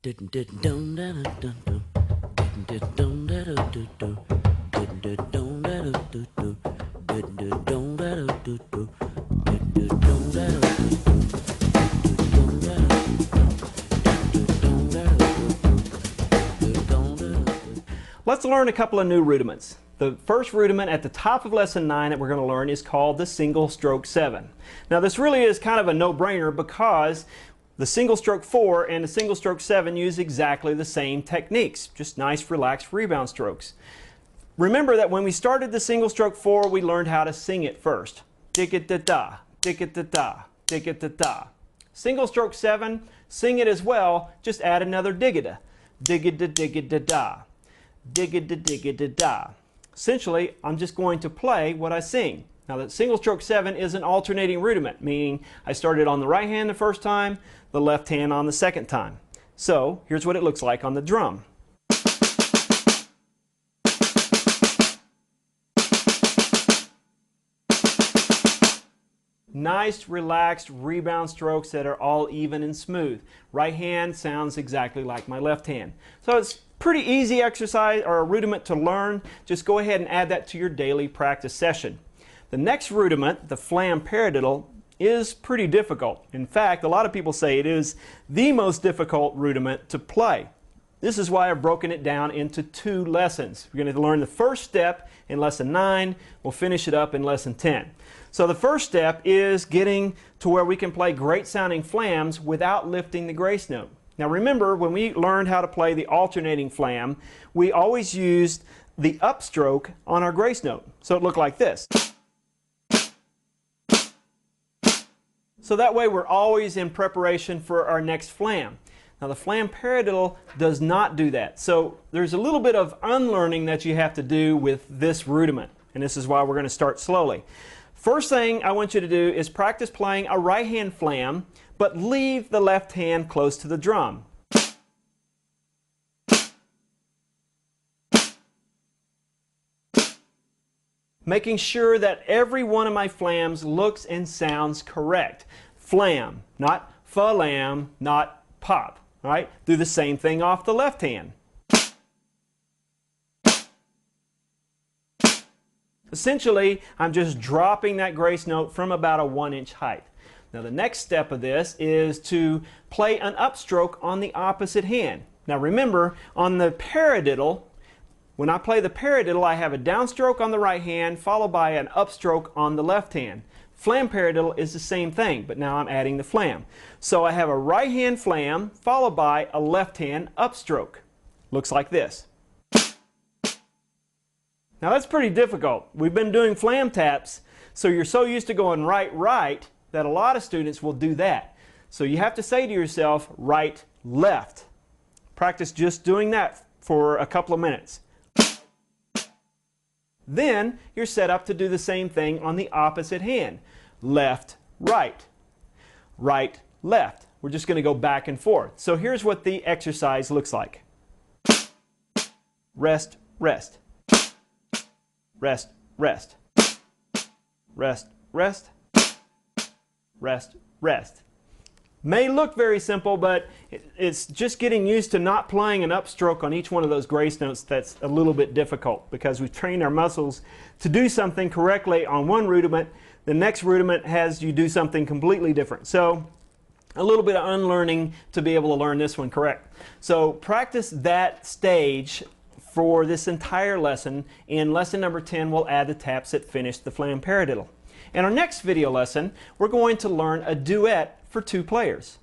Let's learn a couple of new rudiments. The first rudiment at the top of lesson 9 that we're going to learn is called the single stroke 7. Now this really is kind of a no-brainer because the single stroke 4 and the single stroke 7 use exactly the same techniques, just nice relaxed rebound strokes. Remember that when we started the single stroke 4 we learned how to sing it first. Dig-it-da-da, dig-it-da-da, dig-it-da-da. Single stroke 7, sing it as well, just add another dig-it-da. Dig-it-da-dig-it-da-da. Dig-it-da-dig-it-da-da. Essentially, I'm just going to play what I sing. Now, the single stroke 7 is an alternating rudiment, meaning I started on the right hand the first time, the left hand on the second time. So, here's what it looks like on the drum. Nice, relaxed rebound strokes that are all even and smooth. Right hand sounds exactly like my left hand. So it's pretty easy exercise or a rudiment to learn. Just go ahead and add that to your daily practice session. The next rudiment, the flamadiddle, is pretty difficult. In fact, a lot of people say it is the most difficult rudiment to play. This is why I've broken it down into 2 lessons. We're going to learn the first step in lesson 9. We'll finish it up in lesson 10. So the first step is getting to where we can play great sounding flams without lifting the grace note. Now remember, when we learned how to play the alternating flam, we always used the upstroke on our grace note. So it looked like this. So that way we're always in preparation for our next flam. Now the flamadiddle does not do that. So there's a little bit of unlearning that you have to do with this rudiment. And this is why we're going to start slowly. First thing I want you to do is practice playing a right hand flam, but leave the left hand close to the drum. Making sure that every one of my flams looks and sounds correct. Flam, not fa-lam, not pop. All right? Do the same thing off the left hand. Essentially, I'm just dropping that grace note from about a 1-inch height. Now the next step of this is to play an upstroke on the opposite hand. Now remember, on the paradiddle, when I play the paradiddle, I have a downstroke on the right hand followed by an upstroke on the left hand. Flamadiddle is the same thing, but now I'm adding the flam. So I have a right hand flam followed by a left hand upstroke. Looks like this. Now that's pretty difficult. We've been doing flam taps, so you're so used to going right, right, that a lot of students will do that. So you have to say to yourself, right, left. Practice just doing that for a couple of minutes. Then you're set up to do the same thing on the opposite hand. Left, right. Right, left. We're just going to go back and forth. So here's what the exercise looks like. Rest, rest. Rest, rest. Rest, rest. Rest, rest. May look very simple, but it's just getting used to not playing an upstroke on each one of those grace notes that's a little bit difficult because we've trained our muscles to do something correctly on one rudiment. The next rudiment has you do something completely different. So a little bit of unlearning to be able to learn this one correct. So practice that stage for this entire lesson. In lesson number 10, we'll add the taps that finish the flamadiddle. In our next video lesson, we're going to learn a duet for 2 players.